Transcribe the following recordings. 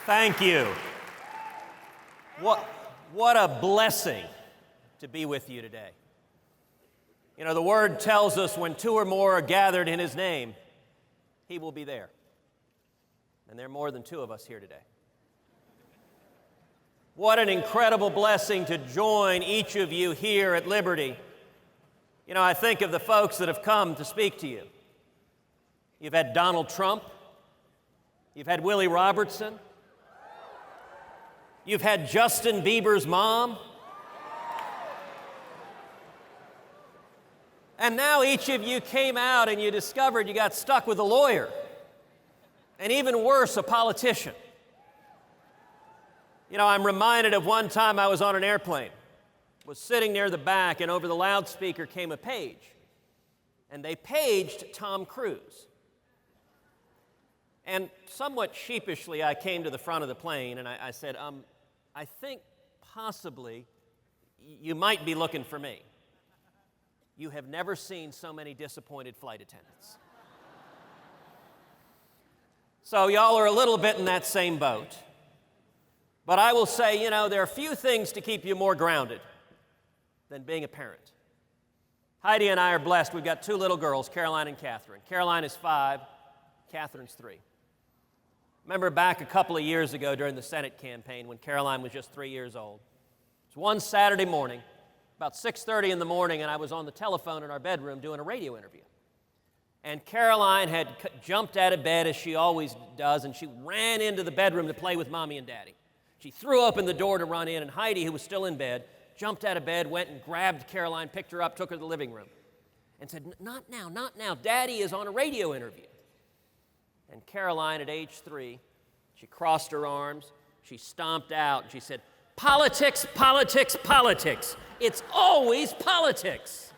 Thank you. What a blessing to be with you today. You know, the Word tells us when two or more are gathered in His name, He will be there. And there are more than two of us here today. What an incredible blessing to join each of you here at Liberty. You know, I think of the folks that have come to speak to you. You've had Donald Trump. You've had Willie Robertson. You've had Justin Bieber's mom. And now each of you came out and you discovered you got stuck with a lawyer. And even worse, a politician. You know, I'm reminded of one time I was on an airplane, was sitting near the back, and over the loudspeaker came a page. And they paged Tom Cruise. And somewhat sheepishly, I came to the front of the plane and I said, I think possibly you might be looking for me. You have never seen so many disappointed flight attendants. So y'all are a little bit in that same boat. But I will say, you know, there are few things to keep you more grounded than being a parent. Heidi and I are blessed. We've got two little girls, Caroline and Catherine. Caroline is 5, Catherine's 3. Remember back a couple of years ago during the Senate campaign when Caroline was just 3 years old. It was one Saturday morning, about 6:30 in the morning, and I was on the telephone in our bedroom doing a radio interview. And Caroline had jumped out of bed, as she always does, and she ran into the bedroom to play with Mommy and Daddy. She threw open the door to run in, and Heidi, who was still in bed, jumped out of bed, went and grabbed Caroline, picked her up, took her to the living room, and said, not now, not now. Daddy is on a radio interview. And Caroline, at age 3, she crossed her arms, she stomped out, and she said, politics, politics, politics. It's always politics.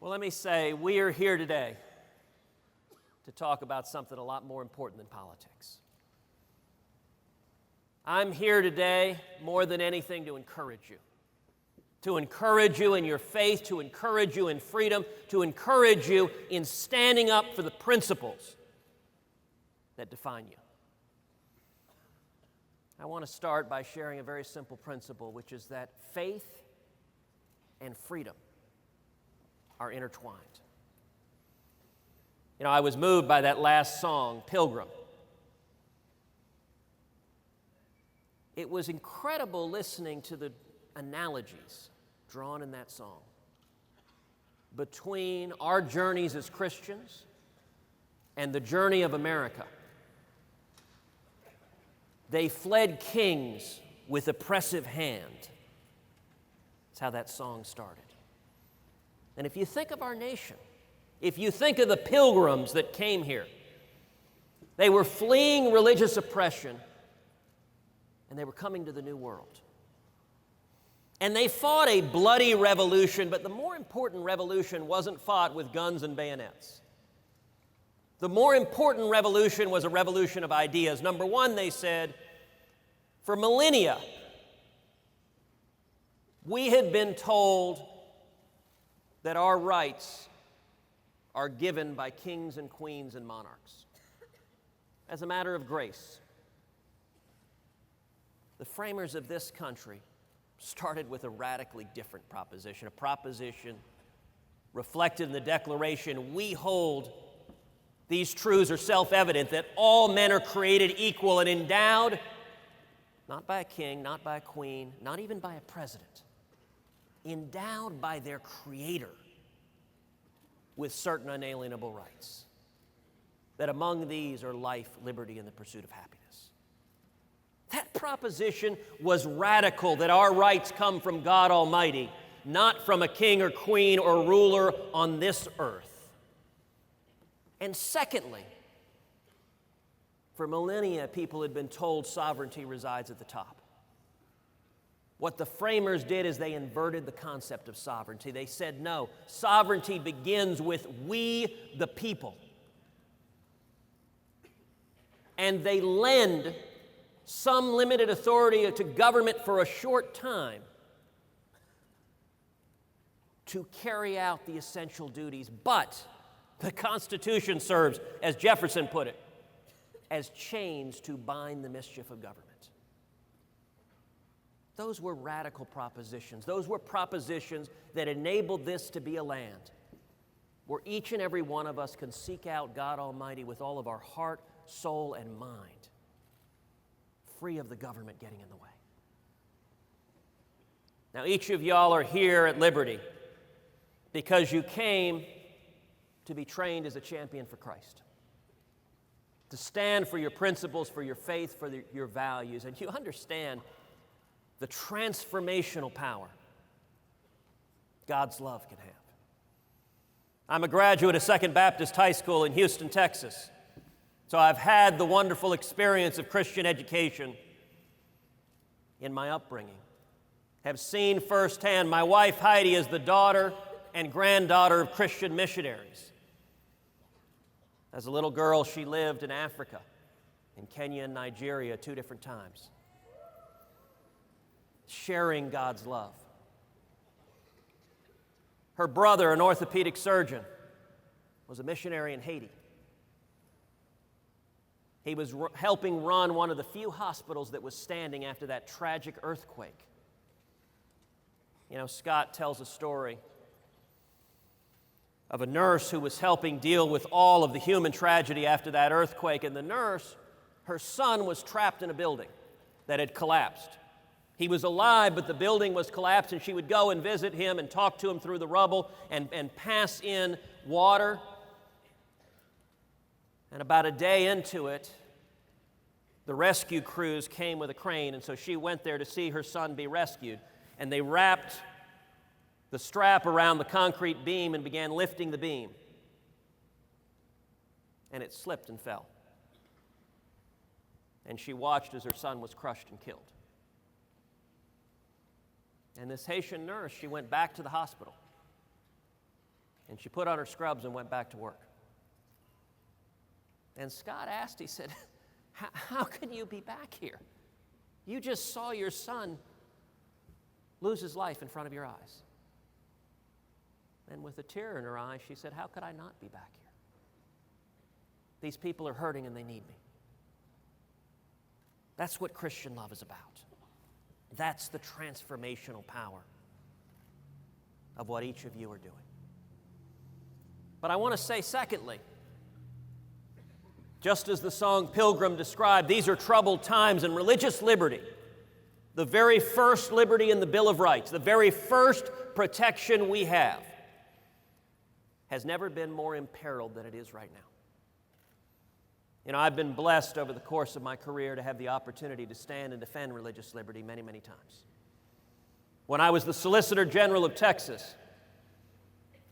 Well, let me say, we are here today to talk about something a lot more important than politics. I'm here today more than anything to encourage you. To encourage you in your faith, to encourage you in freedom, to encourage you in standing up for the principles that define you. I want to start by sharing a very simple principle, which is that faith and freedom are intertwined. You know, I was moved by that last song, Pilgrim. It was incredible listening to the analogies drawn in that song between our journeys as Christians and the journey of America. They fled kings with oppressive hand. That's how that song started. And if you think of our nation, if you think of the pilgrims that came here, they were fleeing religious oppression and they were coming to the New World. And they fought a bloody revolution, but the more important revolution wasn't fought with guns and bayonets. The more important revolution was a revolution of ideas. Number one, they said, for millennia, we had been told that our rights are given by kings and queens and monarchs as a matter of grace. The framers of this country started with a radically different proposition, a proposition reflected in the Declaration. We hold these truths are self-evident, that all men are created equal and endowed, not by a king, not by a queen, not even by a president, endowed by their Creator with certain unalienable rights, that among these are life, liberty, and the pursuit of happiness. That proposition was radical, that our rights come from God Almighty, not from a king or queen or ruler on this earth. And secondly, for millennia, people had been told sovereignty resides at the top. What the framers did is they inverted the concept of sovereignty. They said, no, sovereignty begins with we, the people. And they lend some limited authority to government for a short time to carry out the essential duties. But The Constitution serves, as Jefferson put it, as chains to bind the mischief of government. Those were radical propositions. Those were propositions that enabled this to be a land where each and every one of us can seek out God Almighty with all of our heart, soul, and mind, free of the government getting in the way. Now, each of y'all are here at Liberty because you came to be trained as a champion for Christ, to stand for your principles, for your faith, for your values, and you understand the transformational power God's love can have. I'm a graduate of Second Baptist High School in Houston, Texas, so I've had the wonderful experience of Christian education in my upbringing. Have seen firsthand. My wife Heidi is the daughter and granddaughter of Christian missionaries. As a little girl, she lived in Africa, in Kenya and Nigeria 2 different times, sharing God's love. Her brother, an orthopedic surgeon, was a missionary in Haiti. He was helping run one of the few hospitals that was standing after that tragic earthquake. You know, Scott tells a story of a nurse who was helping deal with all of the human tragedy after that earthquake, and the nurse, her son was trapped in a building that had collapsed. He was alive, but the building was collapsed, and she would go and visit him and talk to him through the rubble and pass in water. And about a day into it, the rescue crews came with a crane, and so she went there to see her son be rescued. And they wrapped the strap around the concrete beam and began lifting the beam. And it slipped and fell. And she watched as her son was crushed and killed. And this Haitian nurse, she went back to the hospital. And she put on her scrubs and went back to work. And Scott asked, he said, how can you be back here? You just saw your son lose his life in front of your eyes. And with a tear in her eye, she said, how could I not be back here? These people are hurting and they need me. That's what Christian love is about. That's the transformational power of what each of you are doing. But I want to say, secondly, just as the song Pilgrim described, these are troubled times, and religious liberty, the very first liberty in the Bill of Rights, the very first protection we have, has never been more imperiled than it is right now. You know, I've been blessed over the course of my career to have the opportunity to stand and defend religious liberty many, many times. When I was the Solicitor General of Texas,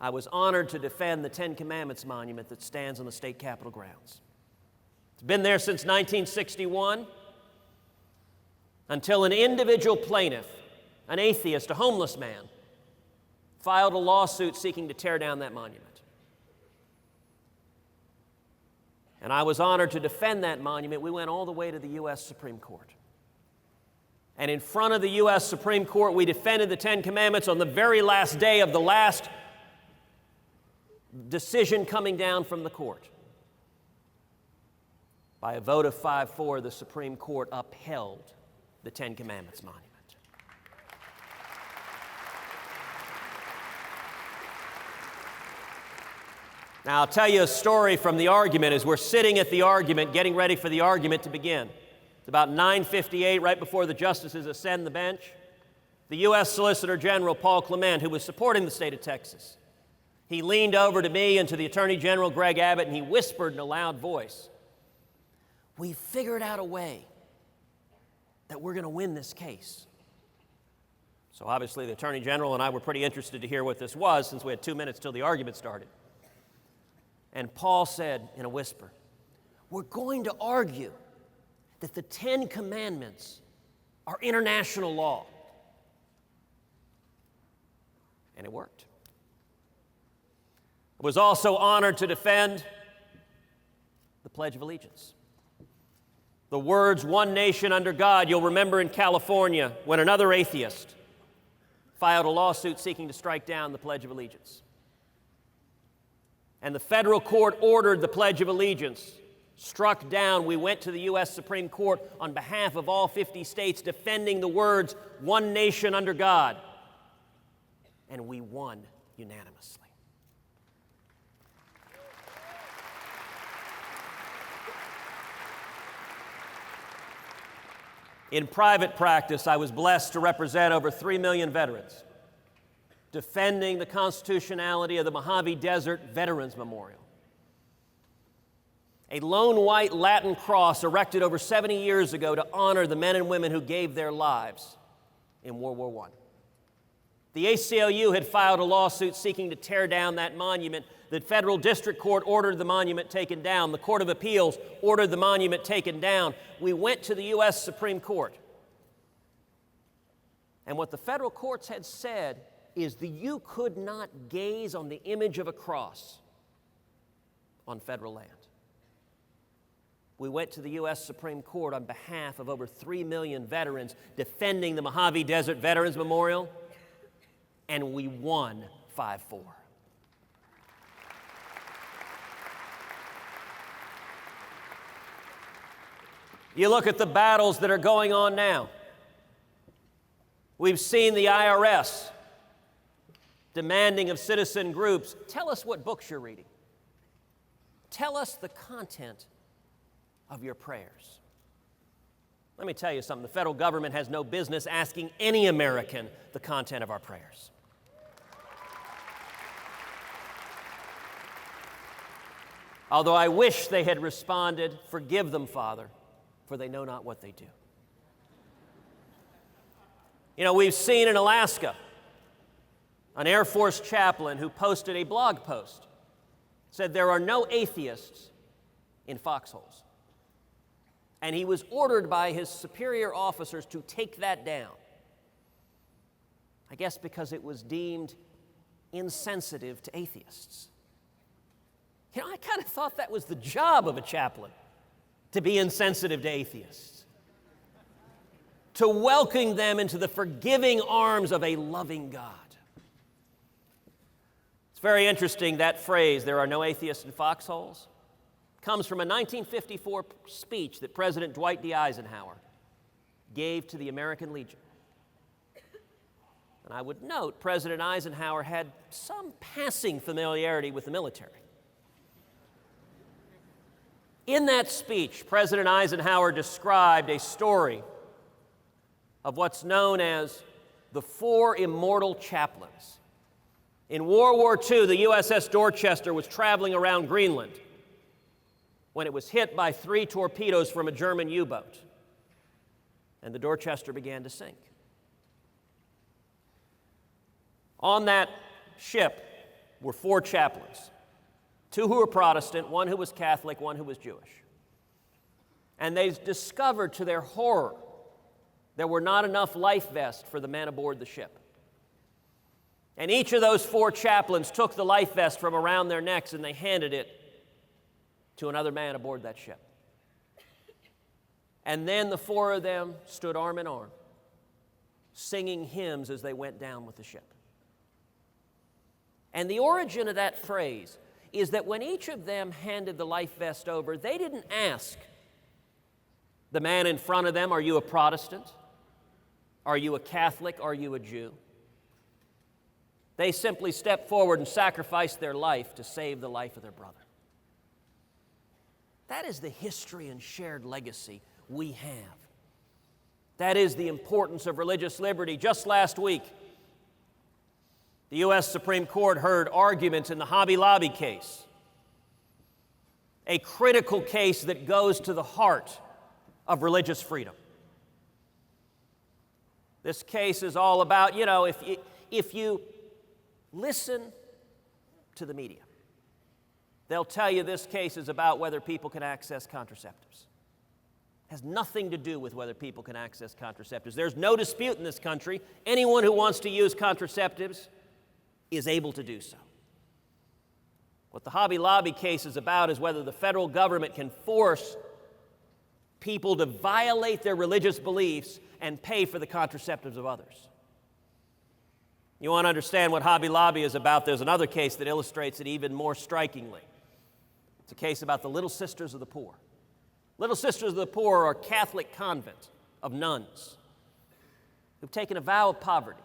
I was honored to defend the Ten Commandments monument that stands on the state capitol grounds. It's been there since 1961, until an individual plaintiff, an atheist, a homeless man, filed a lawsuit seeking to tear down that monument. And I was honored to defend that monument. We went all the way to the U.S. Supreme Court. And in front of the U.S. Supreme Court, we defended the Ten Commandments on the very last day of the last decision coming down from the court. By a vote of 5-4, the Supreme Court upheld the Ten Commandments monument. Now, I'll tell you a story from the argument as we're sitting at the argument, getting ready for the argument to begin. It's about 9:58, right before the justices ascend the bench. The U.S. Solicitor General, Paul Clement, who was supporting the state of Texas, he leaned over to me and to the Attorney General, Greg Abbott, and he whispered in a loud voice, "We figured out a way that we're going to win this case." So obviously the Attorney General and I were pretty interested to hear what this was, since we had 2 minutes till the argument started. And Paul said in a whisper, "We're going to argue that the Ten Commandments are international law." And it worked. I was also honored to defend the Pledge of Allegiance. The words, "one nation under God," you'll remember in California when another atheist filed a lawsuit seeking to strike down the Pledge of Allegiance. and the federal court ordered the Pledge of Allegiance. Struck down, we went to the U.S. Supreme Court on behalf of all 50 states defending the words, "one nation under God," and we won unanimously. In private practice, I was blessed to represent over 3 million veterans, defending the constitutionality of the Mojave Desert Veterans Memorial, a lone white Latin cross erected over 70 years ago to honor the men and women who gave their lives in World War I. The ACLU had filed a lawsuit seeking to tear down that monument. The federal district court ordered the monument taken down. The Court of Appeals ordered the monument taken down. We went to the U.S. Supreme Court. And what the federal courts had said is that you could not gaze on the image of a cross on federal land. We went to the U.S. Supreme Court on behalf of over 3 million veterans defending the Mojave Desert Veterans Memorial, and we won 5-4. You look at the battles that are going on now. We've seen the IRS demanding of citizen groups, tell us what books you're reading. Tell us the content of your prayers. Let me tell you something. The federal government has no business asking any American the content of our prayers. Although I wish they had responded, "Forgive them, Father, for they know not what they do." You know, we've seen in Alaska an Air Force chaplain who posted a blog post, said there are no atheists in foxholes. And he was ordered by his superior officers to take that down. I guess because it was deemed insensitive to atheists. You know, I kind of thought that was the job of a chaplain, to be insensitive to atheists, to welcome them into the forgiving arms of a loving God. It's very interesting, that phrase, "there are no atheists in foxholes," comes from a 1954 speech that President Dwight D. Eisenhower gave to the American Legion. And I would note, President Eisenhower had some passing familiarity with the military. In that speech, President Eisenhower described a story of what's known as the 4 immortal chaplains. In World War II, the USS Dorchester was traveling around Greenland when it was hit by 3 torpedoes from a German U-boat, and the Dorchester began to sink. On that ship were 4 chaplains, 2 who were Protestant, 1 who was Catholic, 1 who was Jewish. And they discovered, to their horror, there were not enough life vests for the men aboard the ship. And each of those 4 chaplains took the life vest from around their necks and they handed it to another man aboard that ship. And then the 4 of them stood arm in arm, singing hymns as they went down with the ship. And the origin of that phrase is that when each of them handed the life vest over, they didn't ask the man in front of them, "Are you a Protestant? Are you a Catholic? Are you a Jew?" They simply stepped forward and sacrificed their life to save the life of their brother. That is the history and shared legacy we have. That is the importance of religious liberty. Just last week, the U.S. Supreme Court heard arguments in the Hobby Lobby case, a critical case that goes to the heart of religious freedom. This case is all about, if you listen to the media, they'll tell you this case is about whether people can access contraceptives. It has nothing to do with whether people can access contraceptives. There's no dispute in this country. Anyone who wants to use contraceptives is able to do so. What the Hobby Lobby case is about is whether the federal government can force people to violate their religious beliefs and pay for the contraceptives of others. You want to understand what Hobby Lobby is about? There's another case that illustrates it even more strikingly. It's a case about the Little Sisters of the Poor. Little Sisters of the Poor are a Catholic convent of nuns who've taken a vow of poverty.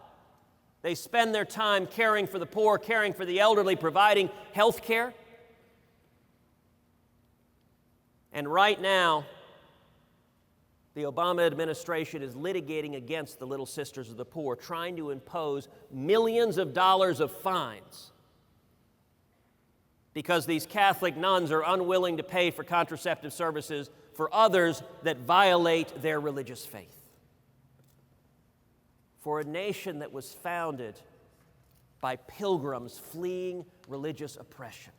They spend their time caring for the poor, caring for the elderly, providing health care. And right now, the Obama administration is litigating against the Little Sisters of the Poor, trying to impose millions of dollars of fines because these Catholic nuns are unwilling to pay for contraceptive services for others that violate their religious faith. For a nation that was founded by pilgrims fleeing religious oppression,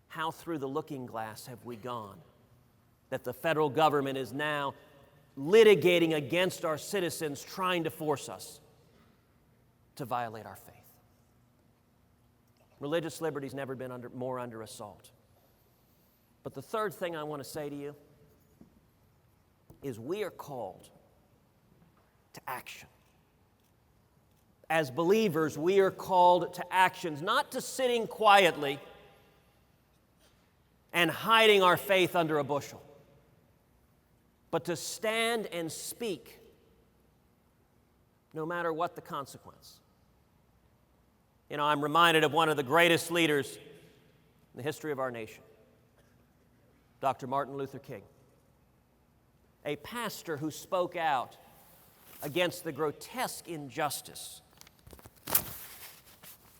how through the looking glass have we gone that the federal government is now litigating against our citizens, trying to force us to violate our faith? Religious liberty's never been more under assault. But the third thing I want to say to you is we are called to action. As believers, we are called to actions, not to sitting quietly and hiding our faith under a bushel, but to stand and speak no matter what the consequence. You know, I'm reminded of one of the greatest leaders in the history of our nation, Dr. Martin Luther King, a pastor who spoke out against the grotesque injustice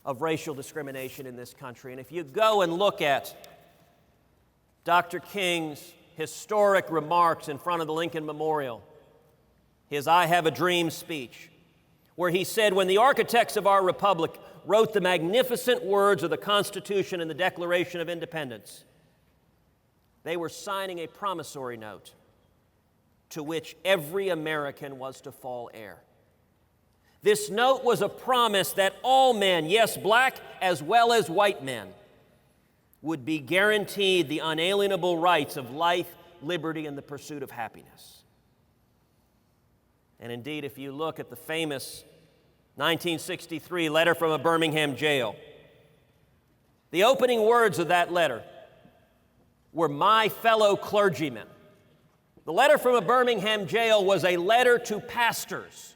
of racial discrimination in this country. And if you go and look at Dr. King's historic remarks in front of the Lincoln Memorial, his I Have a Dream speech, where he said, when the architects of our republic wrote the magnificent words of the Constitution and the Declaration of Independence, they were signing a promissory note to which every American was to fall heir. This note was a promise that all men, yes, black as well as white men, would be guaranteed the unalienable rights of life, liberty, and the pursuit of happiness. And indeed, if you look at the famous 1963 letter from a Birmingham jail, the opening words of that letter were, "My fellow clergymen." The letter from a Birmingham jail was a letter to pastors,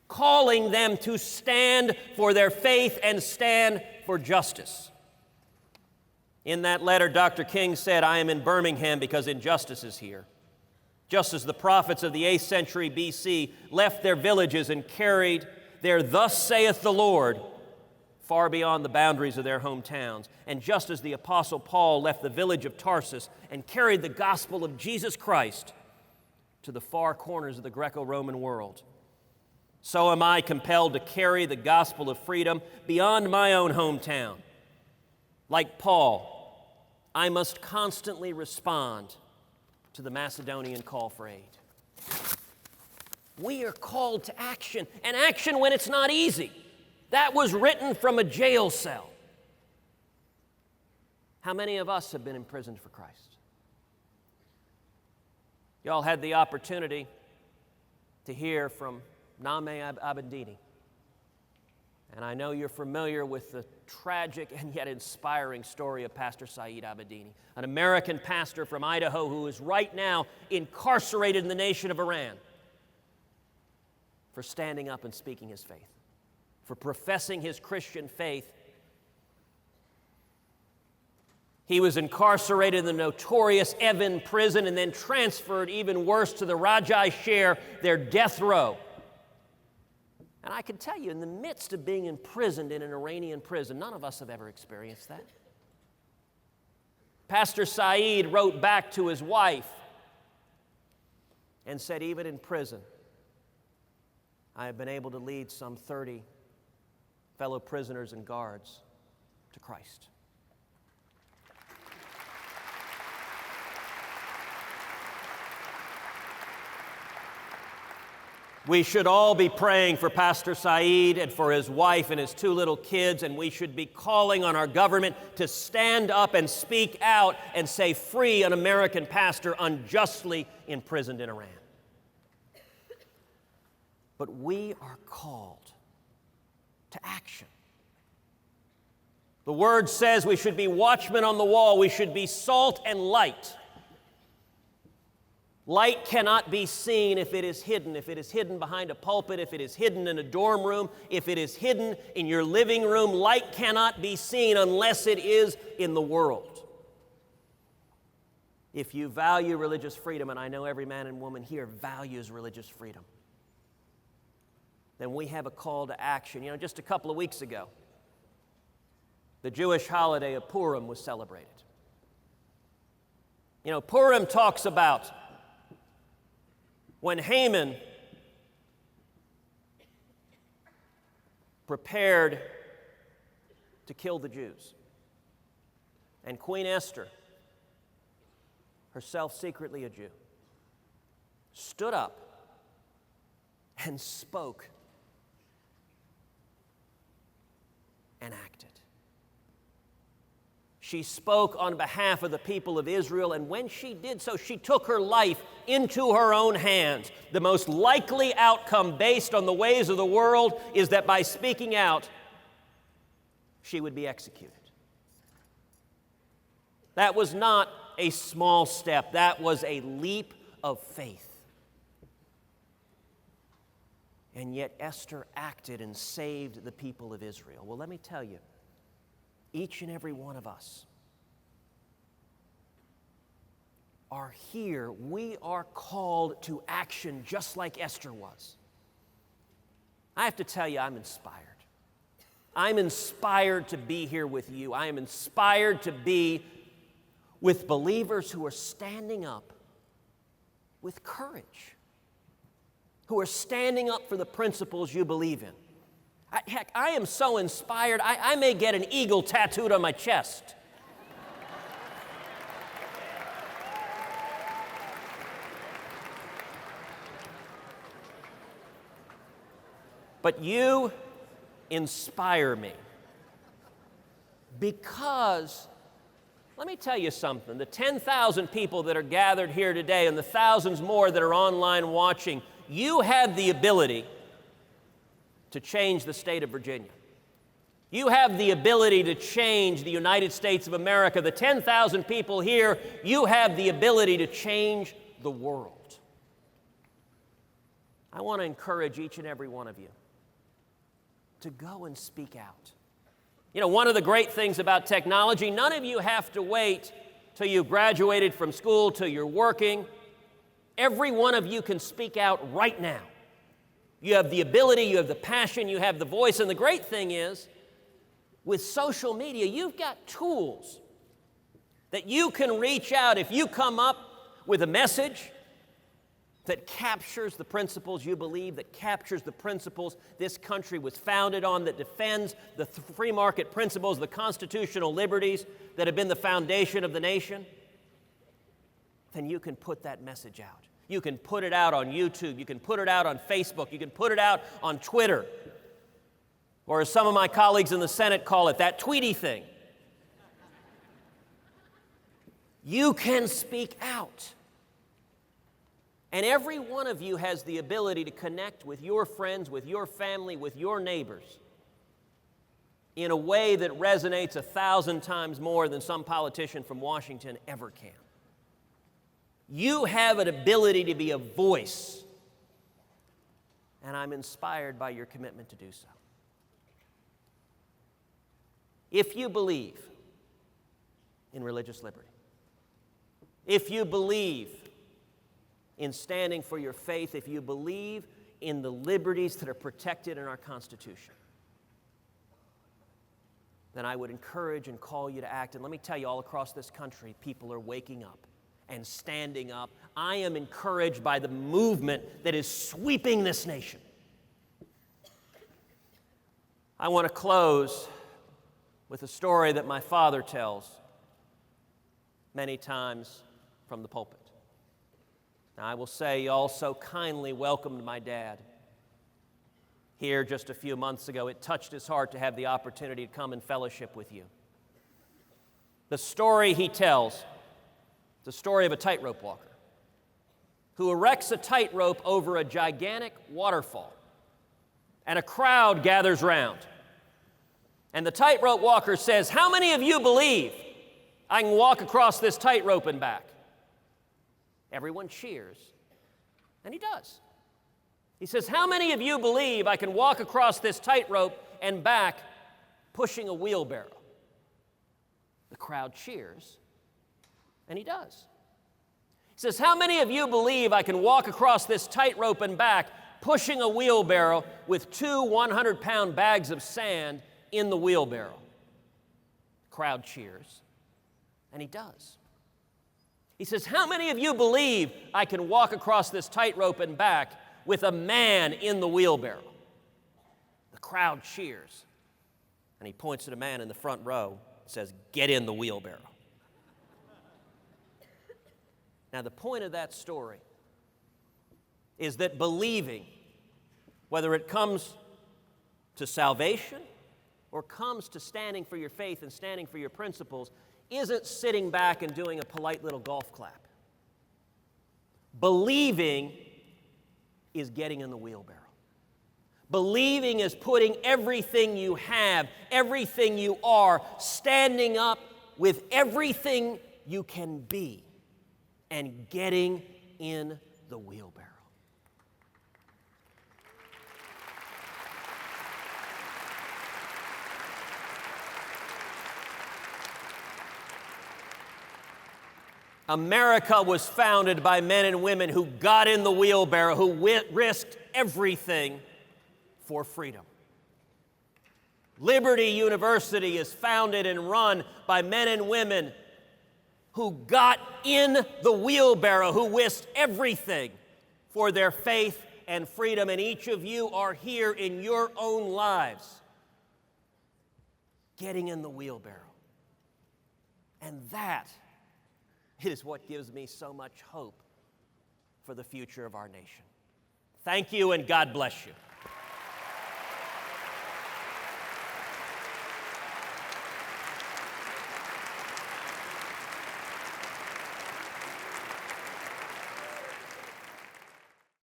calling them to stand for their faith and stand for justice. In that letter, Dr. King said, "I am in Birmingham because injustice is here. Just as the prophets of the 8th century BC left their villages and carried their 'Thus saith the Lord' far beyond the boundaries of their hometowns, and just as the Apostle Paul left the village of Tarsus and carried the gospel of Jesus Christ to the far corners of the Greco-Roman world, so am I compelled to carry the gospel of freedom beyond my own hometown. Like Paul, I must constantly respond to the Macedonian call for aid." We are called to action, and action when it's not easy. That was written from a jail cell. How many of us have been imprisoned for Christ? Y'all had the opportunity to hear from Name Abedini. And I know you're familiar with the tragic and yet inspiring story of Pastor Saeed Abedini, an American pastor from Idaho who is right now incarcerated in the nation of Iran for standing up and speaking his faith, for professing his Christian faith. He was incarcerated in the notorious Evin prison and then transferred, even worse, to the Rajai Sher, their death row. And I can tell you, in the midst of being imprisoned in an Iranian prison, none of us have ever experienced that. Pastor Saeed wrote back to his wife and said, even in prison, I have been able to lead some 30 fellow prisoners and guards to Christ. We should all be praying for Pastor Saeed and for his wife and his 2 little kids, and we should be calling on our government to stand up and speak out and say, free an American pastor unjustly imprisoned in Iran. But we are called to action. The Word says we should be watchmen on the wall. We should be salt and light. Light cannot be seen if it is hidden. If it is hidden behind a pulpit, if it is hidden in a dorm room, if it is hidden in your living room, light cannot be seen unless it is in the world. If you value religious freedom, and I know every man and woman here values religious freedom, then we have a call to action. Just a couple of weeks ago, the Jewish holiday of Purim was celebrated. Purim talks about when Haman prepared to kill the Jews, and Queen Esther, herself secretly a Jew, stood up and spoke and acted. She spoke on behalf of the people of Israel, and when she did so, she took her life into her own hands. The most likely outcome based on the ways of the world is that by speaking out, she would be executed. That was not a small step. That was a leap of faith. And yet Esther acted and saved the people of Israel. Well, let me tell you, each and every one of us are here. We are called to action just like Esther was. I have to tell you, I'm inspired. I'm inspired to be here with you. I am inspired to be with believers who are standing up with courage, who are standing up for the principles you believe in. I am so inspired, I may get an eagle tattooed on my chest. But you inspire me because, let me tell you something, the 10,000 people that are gathered here today and the thousands more that are online watching, you have the ability to change the state of Virginia. You have the ability to change the United States of America. The 10,000 people here, you have the ability to change the world. I want to encourage each and every one of you to go and speak out. One of the great things about technology, none of you have to wait till you've graduated from school, till you're working. Every one of you can speak out right now. You have the ability, you have the passion, you have the voice, and the great thing is, with social media, you've got tools that you can reach out. If you come up with a message that captures the principles you believe, that captures the principles this country was founded on, that defends the free market principles, the constitutional liberties that have been the foundation of the nation, then you can put that message out. You can put it out on YouTube. You can put it out on Facebook. You can put it out on Twitter. Or as some of my colleagues in the Senate call it, that Tweety thing. You can speak out. And every one of you has the ability to connect with your friends, with your family, with your neighbors in a way that resonates 1,000 times more than some politician from Washington ever can. You have an ability to be a voice, and I'm inspired by your commitment to do so. If you believe in religious liberty, if you believe in standing for your faith, if you believe in the liberties that are protected in our Constitution, then I would encourage and call you to act. And let me tell you, all across this country, people are waking up and standing up. I am encouraged by the movement that is sweeping this nation. I want to close with a story that my father tells many times from the pulpit. Now, I will say, he also kindly welcomed my dad here just a few months ago. It touched his heart to have the opportunity to come and fellowship with you. The story he tells, the story of a tightrope walker who erects a tightrope over a gigantic waterfall, and a crowd gathers round. And the tightrope walker says, how many of you believe I can walk across this tightrope and back? Everyone cheers, and he does. He says, how many of you believe I can walk across this tightrope and back pushing a wheelbarrow? The crowd cheers, and he does. He says, how many of you believe I can walk across this tightrope and back pushing a wheelbarrow with 2 100-pound bags of sand in the wheelbarrow? The crowd cheers, and he does. He says, how many of you believe I can walk across this tightrope and back with a man in the wheelbarrow? The crowd cheers, and he points at a man in the front row and says, get in the wheelbarrow. Now, the point of that story is that believing, whether it comes to salvation or comes to standing for your faith and standing for your principles, isn't sitting back and doing a polite little golf clap. Believing is getting in the wheelbarrow. Believing is putting everything you have, everything you are, standing up with everything you can be and getting in the wheelbarrow. America was founded by men and women who got in the wheelbarrow, who risked everything for freedom. Liberty University is founded and run by men and women who got in the wheelbarrow, who risked everything for their faith and freedom. And each of you are here in your own lives getting in the wheelbarrow. And that is what gives me so much hope for the future of our nation. Thank you, and God bless you.